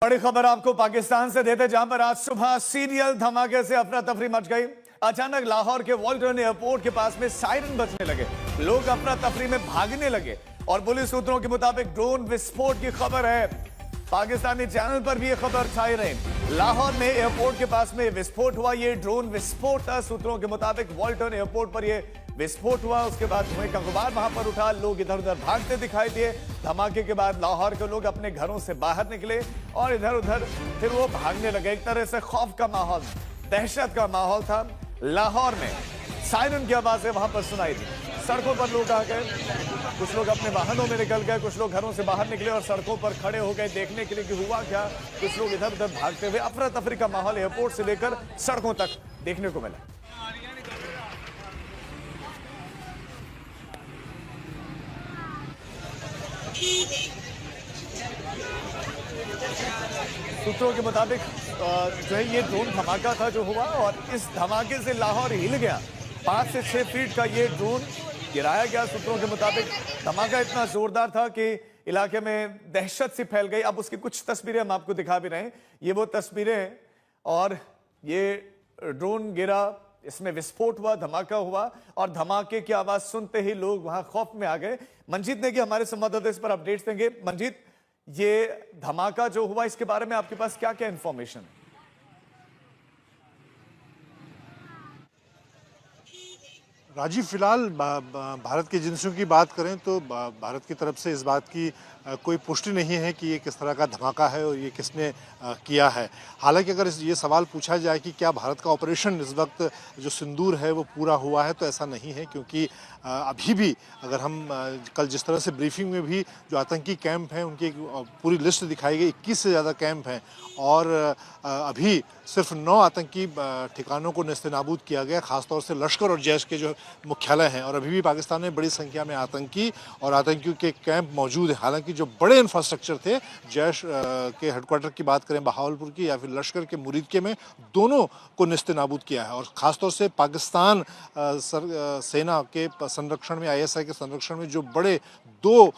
बड़ी खबर आपको पाकिस्तान से देते, जहां पर आज सुबह सीरियल धमाके से अफरा तफरी मच गई। अचानक लाहौर के वॉल्टन एयरपोर्ट के पास में सायरन बजने लगे, लोग अफरा तफरी में भागने लगे और पुलिस सूत्रों के मुताबिक ड्रोन विस्फोट की खबर है। पाकिस्तानी चैनल पर भी यह खबर छाई रही। लाहौर में एयरपोर्ट के पास में विस्फोट हुआ, ये ड्रोन विस्फोट था। सूत्रों के मुताबिक वॉल्टन एयरपोर्ट पर यह विस्फोट हुआ, उसके बाद धुएं का गुबार वहां पर उठा, लोग इधर उधर भागते दिखाई दिए। धमाके के बाद लाहौर के लोग अपने घरों से बाहर निकले और इधर उधर फिर वो भागने लगे। एक तरह से खौफ का माहौल, दहशत का माहौल था लाहौर में। सायरन की आवाजें वहां पर सुनाई दी, सड़कों पर लोग आ गए, कुछ लोग अपने वाहनों में निकल गए, कुछ लोग घरों से बाहर निकले और सड़कों पर खड़े हो गए देखने के लिए कि हुआ क्या। कुछ लोग इधर उधर भागते हुए, अफरा तफरी का माहौल एयरपोर्ट से लेकर सड़कों तक देखने को मिला। सूत्रों के मुताबिक जो है ये ड्रोन धमाका था जो हुआ, और इस धमाके से लाहौर हिल गया। 5 से 6 फीट का ये ड्रोन गिराया गया। सूत्रों के मुताबिक धमाका इतना जोरदार था कि इलाके में दहशत सी फैल गई। अब उसकी कुछ तस्वीरें हम आपको दिखा भी रहे हैं, ये वो तस्वीरें हैं। और ये ड्रोन गिरा, इसमें विस्फोट हुआ, धमाका हुआ और धमाके की आवाज सुनते ही लोग वहां खौफ में आ गए। मंजीत नेगी हमारे संवाददाता इस पर अपडेट्स देंगे। मंजीत, ये धमाका जो हुआ इसके बारे में आपके पास क्या क्या इंफॉर्मेशन है? राजीव, फिलहाल भारत की एजेंसियों की बात करें तो भारत की तरफ से इस बात की कोई पुष्टि नहीं है कि ये किस तरह का धमाका है और ये किसने किया है। हालांकि अगर ये सवाल पूछा जाए कि क्या भारत का ऑपरेशन इस वक्त जो सिंदूर है वो पूरा हुआ है, तो ऐसा नहीं है, क्योंकि अभी भी अगर हम कल जिस तरह से ब्रीफिंग में भी जो आतंकी कैंप हैं उनकी पूरी लिस्ट दिखाई गई, 21 से ज़्यादा कैंप हैं और अभी सिर्फ 9 आतंकी ठिकानों को नेस्तनाबूद किया गया, खासतौर से लश्कर और जैश के जो मुख्यालय हैं। और अभी भी पाकिस्तान में बड़ी संख्या में आतंकी और आतंकियों के कैंप मौजूद हैं। हालांकि जो बड़े इंफ्रास्ट्रक्चर थे, जैश के हेडक्वार्टर की बात करें बहावलपुर की या फिर लश्कर के मुरीदके में, दोनों को नेस्तनाबूद किया है। और ख़ासतौर से पाकिस्तान सेना के संरक्षण में, ISI के संरक्षण में जो बड़े 2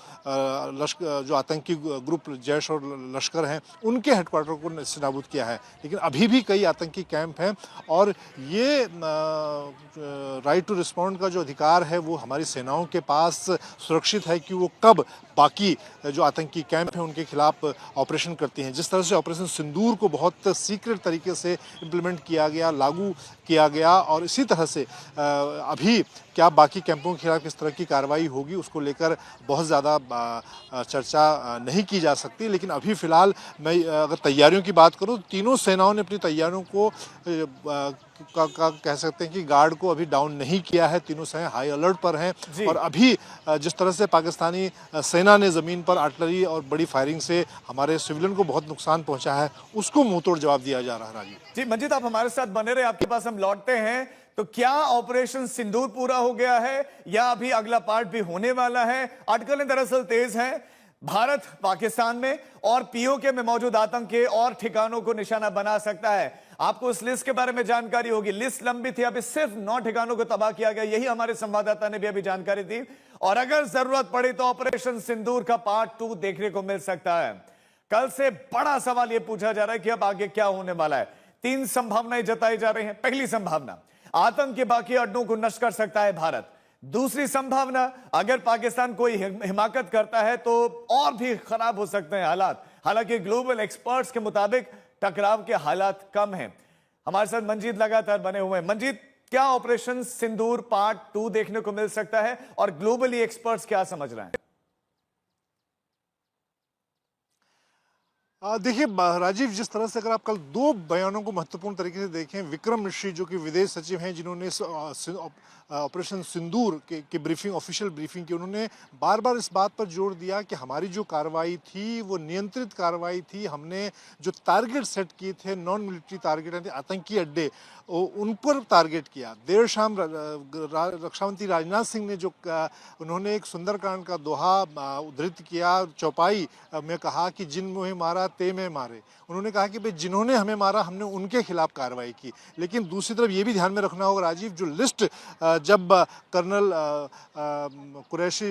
जो आतंकी ग्रुप जैश और लश्कर हैं, उनके हेडक्वार्टर को नेस्तनाबूद किया है। लेकिन अभी भी कई आतंकी कैंप हैं और ये राइट टू रिस्पॉन्ड का जो अधिकार है वो हमारी सेनाओं के पास सुरक्षित है कि वो कब बाकी जो आतंकी कैंप हैं उनके खिलाफ ऑपरेशन करती हैं। जिस तरह से ऑपरेशन सिंदूर को बहुत सीक्रेट तरीके से इम्प्लीमेंट किया गया, लागू किया गया, और इसी तरह से अभी क्या बाकी कैंपों के खिलाफ किस तरह की कार्रवाई होगी उसको लेकर बहुत ज़्यादा चर्चा नहीं की जा सकती। लेकिन अभी फ़िलहाल मैं अगर तैयारियों की बात करूं तो तीनों सेनाओं ने अपनी तैयारियों को कह सकते हैं कि गार्ड को अभी डाउन नहीं किया है। तीनों सेना हाई अलर्ट पर हैं और अभी जिस तरह से पाकिस्तानी सेना ने ज़मीन पर आर्टिलरी और बड़ी फायरिंग से हमारे सिविलियन को बहुत नुकसान पहुंचा है, उसको मुंह तोड़ जवाब दिया जा रहा है। राजीव जी, मंजीत आप हमारे साथ बने रहे, आपके पास हम लौटते हैं। तो क्या ऑपरेशन सिंदूर पूरा हो गया है या अभी अगला पार्ट भी होने वाला है? अटकलें दरअसल तेज हैं। भारत पाकिस्तान में और POK में मौजूद आतंक के और ठिकानों को निशाना बना सकता है। आपको इस लिस्ट के बारे में जानकारी होगी। लिस्ट लंबी थी, अभी सिर्फ 9 ठिकानों को तबाह किया गया, यही हमारे संवाददाता ने भी अभी जानकारी दी। और अगर जरूरत पड़ी तो ऑपरेशन सिंदूर का पार्ट 2 देखने को मिल सकता है। कल से बड़ा सवाल यह पूछा जा रहा है कि अब आगे क्या होने वाला है। 3 संभावनाएं जताई जा रही हैं। पहली संभावना, आतंक के बाकी अड्डों को नष्ट कर सकता है भारत। दूसरी संभावना, अगर पाकिस्तान कोई हिमाकत करता है तो और भी खराब हो सकते हैं हालात। हालांकि ग्लोबल एक्सपर्ट्स के मुताबिक टकराव के हालात कम हैं। हमारे साथ मंजीत लगातार बने हुए हैं। मंजीत, क्या ऑपरेशन सिंदूर पार्ट 2 देखने को मिल सकता है और ग्लोबली एक्सपर्ट्स क्या समझ रहे हैं? देखिए राजीव, जिस तरह से अगर आप कल 2 बयानों को महत्वपूर्ण तरीके से देखें, विक्रम मिश्री जो कि विदेश सचिव हैं, जिन्होंने ऑपरेशन सिंदूर की ब्रीफिंग, ऑफिशियल ब्रीफिंग की, उन्होंने बार बार इस बात पर जोर दिया कि हमारी जो कार्रवाई थी वो नियंत्रित कार्रवाई थी। हमने जो टारगेट सेट किए थे, नॉन मिलिट्री टारगेट यानी आतंकी अड्डे, उन पर टारगेट किया। देर शाम रक्षा मंत्री राजनाथ सिंह ने जो उन्होंने एक सुंदरकांड का दोहा उद्धृत किया, चौपाई में कहा कि जिन मुहे मारा ते में मारे। उन्होंने कहा कि भाई जिन्होंने हमें मारा हमने उनके खिलाफ कार्रवाई की। लेकिन दूसरी तरफ ये भी ध्यान में रखना होगा राजीव, जो लिस्ट जब कर्नल कुरैशी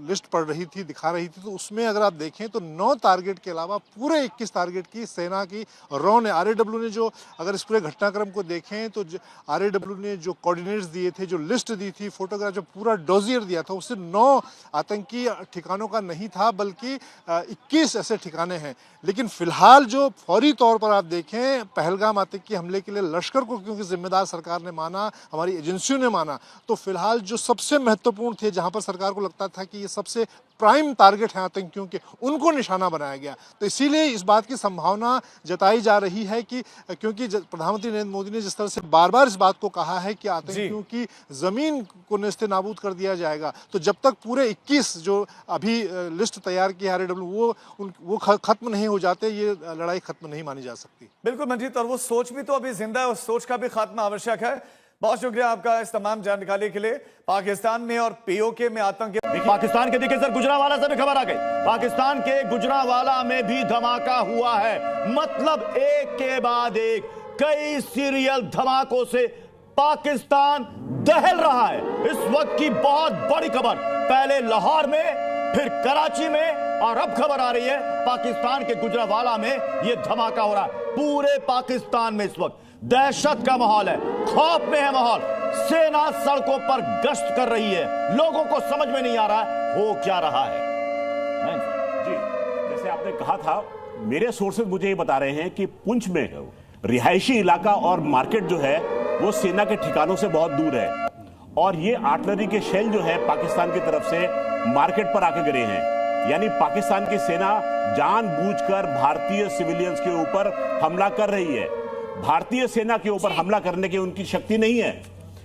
लिस्ट पढ़ रही थी, दिखा रही थी, तो उसमें अगर आप देखें तो 9 टारगेट के अलावा पूरे 21 टारगेट की सेना की रॉ ने, आरएडब्ल्यू ने, जो अगर इस पूरे घटनाक्रम को देखें तो आरएडब्ल्यू ने जो कोऑर्डिनेट्स दिए थे, जो लिस्ट दी थी, फोटोग्राफ, जो पूरा डोजियर दिया था, उससे 9 आतंकी ठिकानों का नहीं था बल्कि 21 ऐसे ठिकाने हैं। लेकिन फिलहाल जो फौरी तौर पर आप देखें पहलगाम आतंकी हमले के लिए लश्कर को क्योंकि जिम्मेदार सरकार ने माना, हमारी एजेंसियों ने माना, तो फिलहाल जो सबसे महत्वपूर्ण थे, जहां पर सरकार को लगता था कि ये सबसे प्राइम टारगेट हैं आतंकियों के, उनको निशाना बनाया गया। तो इसीलिए इस बात की संभावना जताई जा रही है कि क्योंकि प्रधानमंत्री नरेंद्र मोदी ने जिस तरह से बार बार इस बात को कहा है कि आतंकियों की जमीन को नेस्ते नाबूद कर दिया जाएगा, तो जब तक पूरे 21 जो अभी लिस्ट तैयार की आरएडब्ल्यू वो खत्म नहीं हो जाते, ये लड़ाई खत्म नहीं मानी जा सकती। बिल्कुल मंजीत, और वो सोच भी तो अभी जिंदा है, उस सोच का भी खात्मा आवश्यक है। बहुत शुक्रिया आपका इस तमाम जानकारी के लिए। पाकिस्तान में और पीओके में आतंक, पाकिस्तान के देखिए सर, गुजरांवाला से भी खबर आ गई। पाकिस्तान के गुजरांवाला में भी धमाका हुआ है। मतलब एक के बाद एक कई सीरियल धमाकों से पाकिस्तान दहल रहा है। इस वक्त की बहुत बड़ी खबर, पहले लाहौर में, फिर कराची में, और अब खबर आ रही है पाकिस्तान के गुजरांवाला में यह धमाका हो रहा है। पूरे पाकिस्तान में इस वक्त दहशत का माहौल है, खौफ में है माहौल। सेना सड़कों पर गश्त कर रही है, लोगों को समझ में नहीं आ रहा है हो क्या रहा है। जी, जैसे आपने कहा था, मेरे सोर्सेज मुझे ये बता रहे हैं कि पुंछ में रिहायशी इलाका और मार्केट जो है वो सेना के ठिकानों से बहुत दूर है, और ये आर्टिलरी के शेल जो है पाकिस्तान की तरफ से मार्केट पर आके गिरे हैं। यानी पाकिस्तान की सेना जानबूझकर भारतीय सिविलियंस के ऊपर हमला कर रही है। भारतीय सेना के ऊपर हमला करने की उनकी शक्ति नहीं है,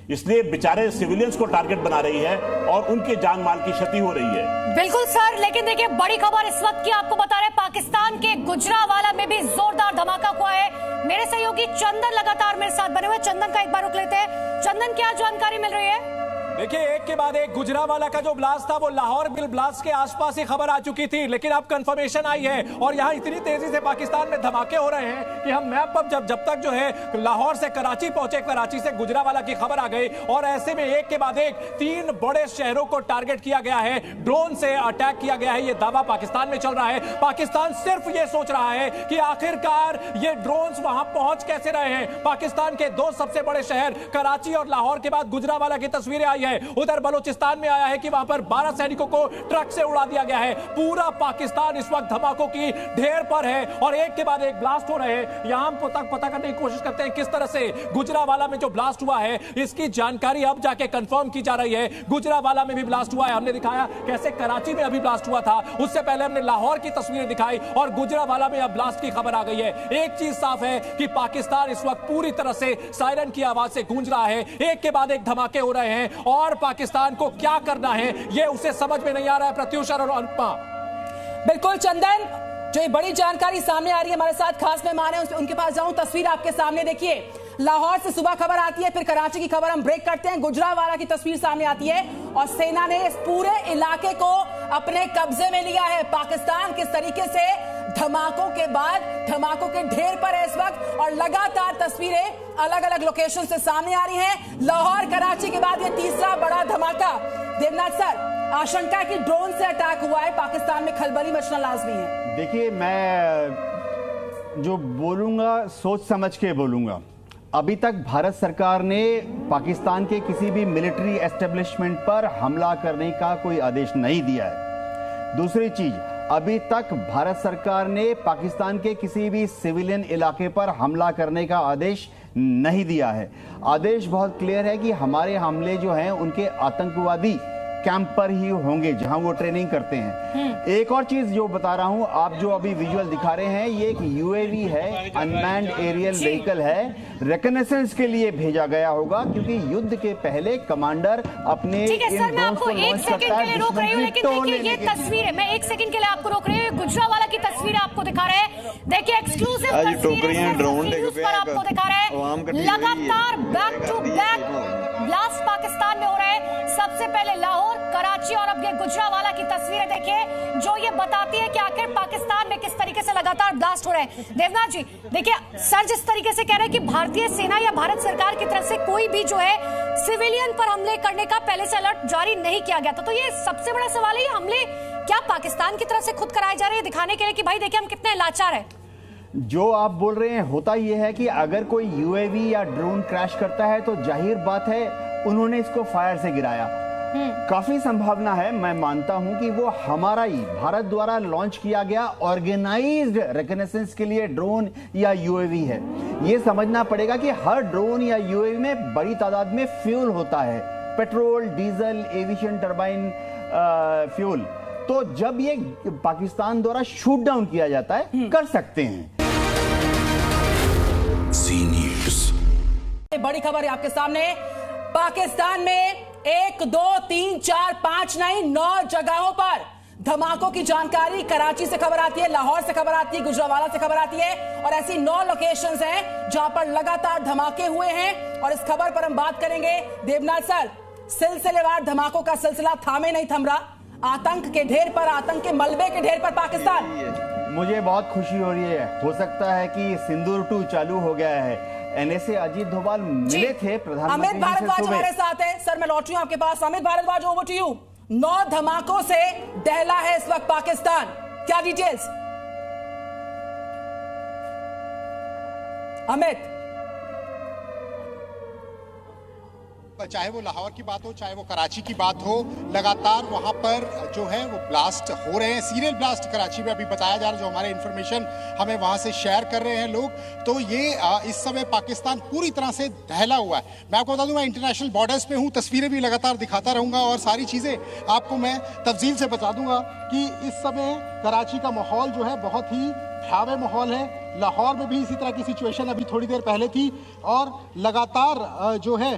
इसलिए बेचारे सिविलियंस को टारगेट बना रही है और उनके जान माल की क्षति हो रही है। बिल्कुल सर, लेकिन देखिए बड़ी खबर इस वक्त की आपको बता रहे, पाकिस्तान के गुजरांवाला में भी जोरदार धमाका हुआ है। मेरे सहयोगी चंदन लगातार मेरे साथ बने हुए। चंदन का एक बार रुक लेते हैं। चंदन, क्या जानकारी मिल रही है? देखिए, एक के बाद एक गुजरांवाला का जो ब्लास्ट था वो लाहौर मिल ब्लास्ट के आसपास ही खबर आ चुकी थी, लेकिन अब कंफर्मेशन आई है और यहाँ इतनी तेजी से पाकिस्तान में धमाके हो रहे हैं कि हम मैप पर जब तक जो है लाहौर से कराची पहुंचे, कराची से गुजरांवाला की खबर आ गई। और ऐसे में एक के बाद एक 3 बड़े शहरों को टारगेट किया गया है, ड्रोन से अटैक किया गया है। ये दावा पाकिस्तान में चल रहा है। पाकिस्तान सिर्फ ये सोच रहा है कि आखिरकार ये ड्रोन्स वहां पहुंच कैसे रहे हैं। पाकिस्तान के 2 सबसे बड़े शहर कराची और लाहौर के बाद गुजरांवाला की तस्वीरें आई है। उधर बलूचिस्तान में आया है कि वहां पर 12 सैनिकों को ट्रक से उड़ा दिया गया है। पूरा पाकिस्तान इस वक्त धमाकों की ढेर पर है और एक के बाद एक ब्लास्ट हो रहे हैं। यहां पता करने की कोशिश करते हैं किस तरह से गुजरांवाला में जो ब्लास्ट हुआ है इसकी जानकारी अब जाके कंफर्म की जा रही है। गुजरांवाला में भी ब्लास्ट हुआ है, हमने दिखाया कैसे कराची में अभी ब्लास्ट हुआ था, उससे पहले हमने लाहौर की तस्वीरें दिखाई और गुजरांवाला में अब ब्लास्ट की खबर आ गई है। एक चीज साफ है कि पाकिस्तान इस वक्त पूरी तरह से सायरन की आवाज से गूंज रहा है। एक के बाद एक धमाके हो रहे हैं और पाकिस्तान को क्या करना है ये उसे समझ में नहीं आ रहा है। प्रत्युषा और अनुपमा। बिल्कुल चंदन, जो ये बड़ी जानकारी सामने आ रही है, हमारे साथ खास मेहमान हैं, उनके पास जाऊं। तस्वीर आपके सामने देखिए, लाहौर से सुबह खबर आती है, फिर कराची की खबर हम ब्रेक करते हैं, गुजरांवाला की तस्वीर सामने आती है और सेना ने इस पूरे इलाके को अपने कब्जे में लिया है। पाकिस्तान किस तरीके से धमाकों के बाद धमाकों के ढेर पर है इस वक्त और लगातार तस्वीरें अलग अलग लोकेशन से सामने आ रही हैं। लाहौर कराची के बाद ये तीसरा बड़ा धमाका। देवनाथ सर, आशंका कि ड्रोन से अटैक हुआ है, पाकिस्तान में खलबली मचना लाजमी है। देखिए, मैं जो बोलूंगा सोच समझ के बोलूंगा। अभी तक भारत सरकार ने पाकिस्तान के किसी भी मिलिट्री एस्टेब्लिशमेंट पर हमला करने का कोई आदेश नहीं दिया है। दूसरी चीज, अभी तक भारत सरकार ने पाकिस्तान के किसी भी सिविलियन इलाके पर हमला करने का आदेश नहीं दिया है। आदेश बहुत क्लियर है कि हमारे हमले जो हैं उनके आतंकवादी कैंप पर ही होंगे जहां वो ट्रेनिंग करते हैं। एक और चीज जो बता रहा हूं, आप जो अभी विजुअल दिखा रहे हैं, ये एक यूएवी है, अनमैन्ड एरियल व्हीकल है, रिकनेसेंस के लिए भेजा गया होगा क्योंकि युद्ध के पहले कमांडर अपने ठीक है सर, मैं आपको 1 सेकंड के लिए रोक रही हूँ, लेकिन देखिए ये तस्वीर, मैं 1 सेकंड के लिए आपको रोक रही हूँ। गुजरांवाला की तस्वीर आपको दिखा रहे हैं, देखिए एक्सक्लूसिव तस्वीरें आपको दिखा रहे हैं। लगातार back to back blast Pakistan में हो रहे हैं। सबसे पहले लाहौर, कराची और अब ये गुजरावाला की तस्वीरें देखिए जो ये बताती है कि आखिर पाकिस्तान में किस तरीके से लगातार ब्लास्ट हो रहे हैं। देवनाथ जी देखिए, सर जिस तरीके से कह रहे हैं कि भारतीय सेना या भारत सरकार की तरफ से कोई भी जो है सिविलियन पर हमले करने का पहले से अलर्ट जारी नहीं किया गया था, तो ये सबसे बड़ा सवाल है, ये हमले क्या पाकिस्तान की तरफ से खुद कराए जा रहे हैं दिखाने के लिए कि भाई देखिए हम कितने लाचार हैं? जो आप बोल रहे हैं होता यह है कि अगर कोई यूएवी या ड्रोन क्रैश करता है तो जाहिर बात है उन्होंने इसको फायर से गिराया। काफी संभावना है, मैं मानता हूं कि वो हमारा ही भारत द्वारा लॉन्च किया गया ऑर्गेनाइज्ड रिकनेसेंस के लिए ड्रोन या यूएवी है। ये समझना पड़ेगा कि हर ड्रोन या यूएवी में बड़ी तादाद में फ्यूल होता है, petrol, diesel, aviation turbine fuel. तो जब ये पाकिस्तान द्वारा शूट डाउन किया जाता है कर सकते हैं। बड़ी खबर है आपके सामने, पाकिस्तान में 1, 2, 3, 4, 5 नहीं 9 जगहों पर धमाकों की जानकारी कराची से खबर आती है, लाहौर से खबर आती है, गुजरावाला से खबर आती है और ऐसी 9 लोकेशंस हैं जहां पर लगातार धमाके हुए हैं। और इस खबर पर हम बात करेंगे। देवनाथ सर, सिलसिलेवार धमाकों का सिलसिला थामे नहीं थम रहा, आतंक के ढेर पर, आतंक के मलबे के ढेर पर पाकिस्तान। मुझे बहुत खुशी हो रही है, हो सकता है कि सिंदूर 2 चालू हो गया है। एनएसए अजीत डोभाल मिले थे प्रधानमंत्री अमित भारद्वाज हमारे साथ है। सर मैं लौट रही हूं आपके पास। Amit Bharadwaj, over to you. 9 धमाकों से दहला है इस वक्त पाकिस्तान, क्या डिटेल्स? अमित, चाहे वो लाहौर की बात हो, चाहे वो कराची की बात हो, लगातार वहां पर जो है वो ब्लास्ट हो रहे हैं। सीरियल ब्लास्ट कराची में अभी बताया जा रहा है, जो हमारे इंफॉर्मेशन हमें वहां से शेयर कर रहे हैं लोग। तो ये इस समय पाकिस्तान पूरी तरह से दहला हुआ है। मैं आपको बता दूं, मैं इंटरनेशनल बॉर्डर्स पे हूं, तस्वीरें भी लगातार दिखाता रहूंगा और सारी चीजें आपको मैं तफसील से बता दूंगा कि इस समय कराची का माहौल जो है बहुत ही भयावह माहौल है। लाहौर में भी इसी तरह की सिचुएशन अभी थोड़ी देर पहले थी और लगातार जो है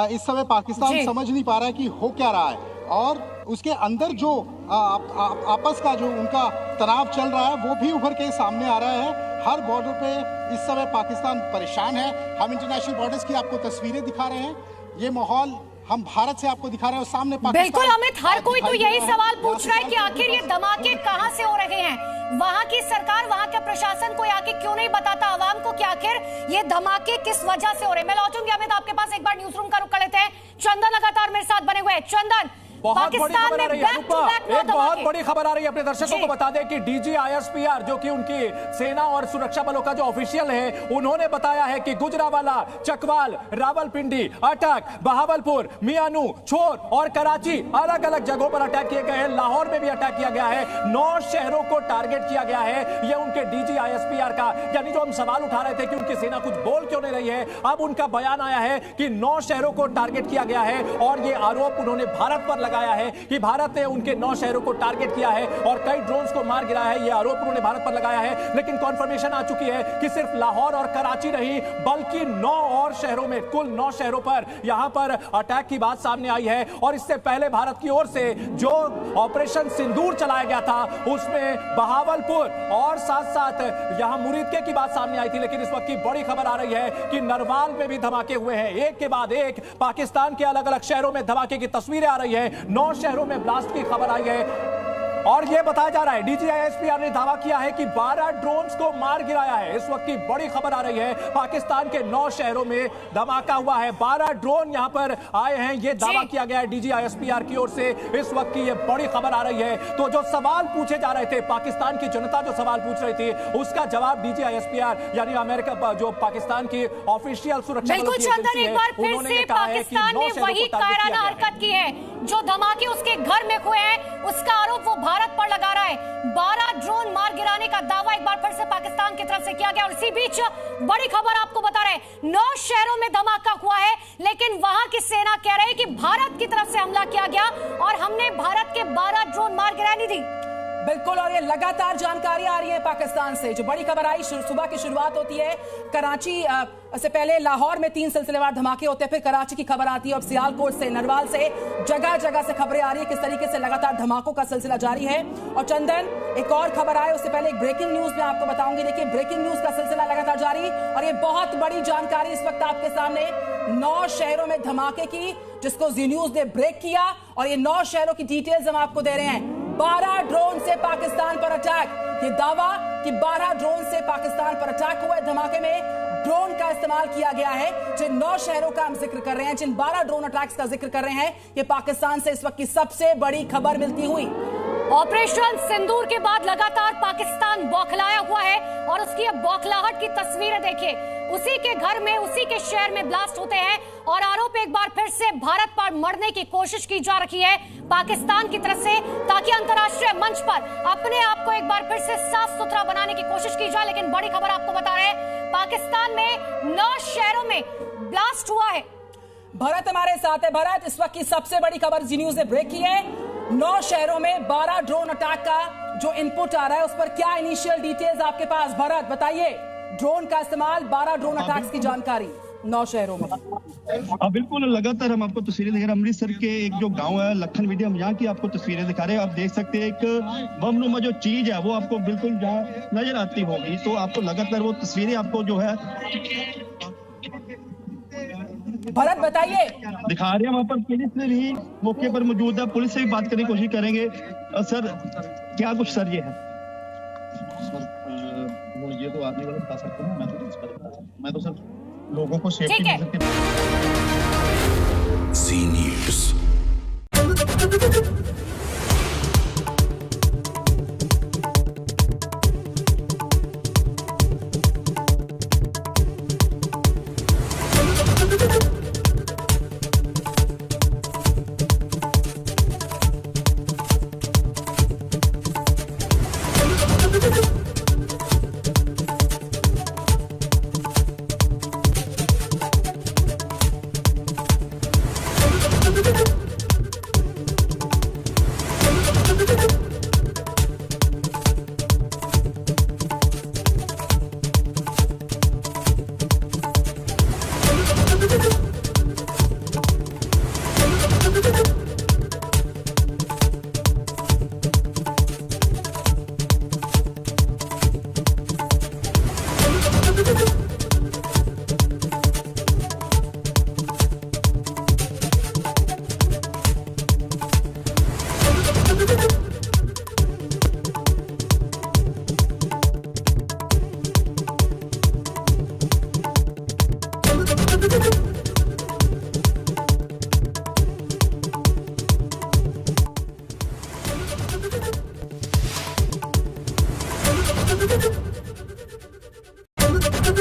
इस समय पाकिस्तान समझ नहीं पा रहा है कि हो क्या रहा है और उसके अंदर जो आपस का जो उनका तनाव चल रहा है वो भी उभर के सामने आ रहा है। हर बॉर्डर पे इस समय पाकिस्तान परेशान है। हम इंटरनेशनल बॉर्डर्स की आपको तस्वीरें दिखा रहे हैं, ये माहौल हम भारत से आपको दिखा रहे हैं और सामने पाकिस्तान। बिल्कुल अमित, हर कोई तो यही सवाल पूछ रहा है कि आखिर ये धमाके कहां से हो रहे हैं। वहां की सरकार, वहां के प्रशासन को आखिर क्यों नहीं बताता आवाम को कि आखिर ये धमाके किस वजह से हो रहे हैं। मैं लौटूंगी अमित आपके पास, एक बार न्यूज रूम का रुख कर लेते हैं। चंदन लगातार मेरे साथ बने हुए हैं। चंदन, बहुत बड़ी खबर आ रही है, एक बहुत बड़ी खबर आ रही है। अपने दर्शकों को बता दें कि डीजी ISPR जो कि उनकी सेना और सुरक्षा बलों का जो ऑफिशियल है, उन्होंने बताया है कि गुजरावाला, चकवाल, रावलपिंडी, अटक, बहावलपुर, मियानू, छोर और कराची अलग अलग जगहों पर अटैक किए गए हैं। लाहौर में भी अटैक किया गया है। 9 शहरों को टारगेट किया गया है। ये उनके डीजी ISPR का, यानी जो हम सवाल उठा रहे थे कि उनकी सेना कुछ बोल क्यों नहीं रही है, अब उनका बयान आया है कि 9 शहरों को टारगेट किया गया है और ये आरोप उन्होंने भारत पर लगाया है कि भारत ने उनके 9 शहरों को टारगेट किया है और कई ड्रोन्स को मार गिराया है। यह आरोप उन्होंने भारत पर लगाया है। लेकिन कॉन्फर्मेशन आ चुकी है कि सिर्फ लाहौर और कराची नहीं बल्कि 9 और शहरों में, कुल 9 शहरों पर यहां पर अटैक की बात सामने आई है। और इससे पहले भारत की ओर से जो ऑपरेशन सिंदूर चलाया गया था उसमें बहावलपुर और साथ साथ यहां मुरीदके की बात सामने आई थी। लेकिन इस वक्त की बड़ी खबर आ रही है कि नरवाल में भी धमाके हुए हैं। एक के बाद एक पाकिस्तान के अलग अलग शहरों में धमाके की तस्वीरें आ रही है। 9 शहरों में ब्लास्ट की खबर आई है और यह बताया जा रहा है, डीजी ISPR ने दावा किया है कि 12 ड्रोन्स को मार गिराया है। इस वक्त की बड़ी खबर आ रही है, पाकिस्तान के 9 शहरों में धमाका हुआ है, 12 ड्रोन यहां पर आए हैं, यह दावा किया गया है डीजी ISPR की ओर से। इस वक्त की यह बड़ी खबर आ रही है। तो जो सवाल पूछे जा रहे थे, पाकिस्तान की जनता जो सवाल पूछ रही थी, उसका जवाब डीजी ISPR यानी अमेरिका जो पाकिस्तान की ऑफिशियल सुरक्षा बिल्कुल चंदन, एक बार फिर से पाकिस्तान ने वही कायराना हरकत की है। जो धमाके उसके घर में हुए हैं उसका आरोप वो भारत पर लगा रहा है। 12 ड्रोन मार गिराने का दावा एक बार फिर से पाकिस्तान की तरफ से किया गया। और इसी बीच बड़ी खबर आपको बता रहे हैं, 9 शहरों में धमाका हुआ है लेकिन वहां की सेना कह रही है कि भारत की तरफ से हमला किया गया और हमने भारत के 12 ड्रोन मार गिराए नहीं दी। बिल्कुल, और ये लगातार जानकारी आ रही है पाकिस्तान से। जो बड़ी खबर आई, सुबह की शुरुआत होती है कराची से पहले लाहौर में 3 सिलसिलेवार धमाके होते हैं, फिर कराची की खबर आती है और सियालकोट से, नरवाल से जगह जगह से खबरें आ रही है किस तरीके से लगातार धमाकों का सिलसिला जारी है। और चंदन, एक और खबर आए उससे पहले एक ब्रेकिंग न्यूज में आपको बताऊंगी। देखिए, ब्रेकिंग न्यूज का सिलसिला लगातार जारी, और ये बहुत बड़ी जानकारी इस वक्त आपके सामने। 9 शहरों में धमाके की, जिसको जी न्यूज ने ब्रेक किया, और ये 9 शहरों की डिटेल्स हम आपको दे रहे हैं। 12 ड्रोन से पाकिस्तान पर अटैक। ये दावा कि 12 ड्रोन से पाकिस्तान पर अटैक हुआ है। धमाके में ड्रोन का इस्तेमाल किया गया है। जिन 9 शहरों का हम जिक्र कर रहे हैं, जिन 12 ड्रोन अटैक्स का जिक्र कर रहे हैं, ये पाकिस्तान से इस वक्त की सबसे बड़ी खबर मिलती हुई। ऑपरेशन सिंदूर के बाद लगातार पाकिस्तान बौखलाया हुआ है, और उसकी बौखलाहट की तस्वीरें देखिए। उसी के घर में, उसी के शहर में ब्लास्ट होते हैं, और आरोप एक बार फिर से भारत पर मढ़ने की कोशिश की जा रही है पाकिस्तान की तरफ से, ताकि अंतर्राष्ट्रीय मंच पर अपने आप को एक बार फिर से साफ सुथरा बनाने की कोशिश की जाए। लेकिन बड़ी खबर आपको बता रहे हैं, पाकिस्तान में 9 शहरों में ब्लास्ट हुआ है। भरत हमारे साथ है। भरत, इस वक्त की सबसे बड़ी खबर जी न्यूज ने ब्रेक की है। 9 शहरों में 12 ड्रोन अटैक का जो इनपुट आ रहा है, उस पर क्या इनिशियल डिटेल्स आपके पास? भरत बताइए, ड्रोन का इस्तेमाल, 12 ड्रोन अटैक्स की जानकारी 9 शहरों में। बिल्कुल, लगातार हम आपको तस्वीरें दिखा रहे हैं। अमृतसर के एक जो गांव है लखन विधि, हम यहाँ की आपको तस्वीरें दिखा रहे हैं। आप देख सकते हैं एक बमनुमा जो चीज है वो आपको बिल्कुल जहाँ नजर आती होगी, तो आपको लगातार वो तस्वीरें आपको जो है भरत बताइए, दिखा रहे हैं। वहाँ पर पुलिस ने भी मौके पर मौजूद है, पुलिस से भी बात करने की कोशिश करेंगे। सर, क्या कुछ सर ये है? ये तो आदमी वाले बता सकते हैं, मैं तो सर लोगों को safety Zee News.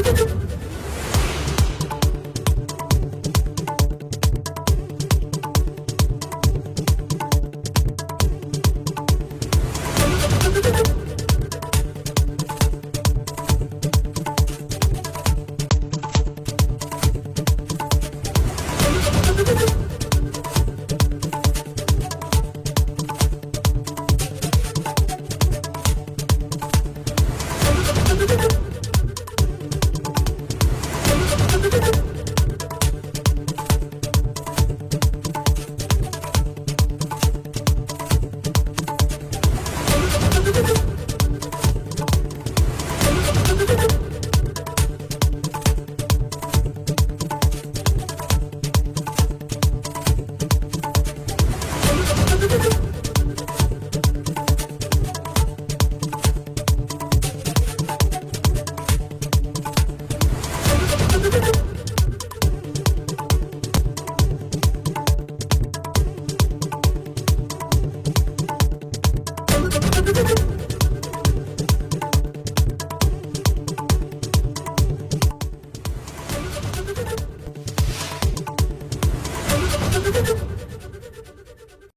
Thank you.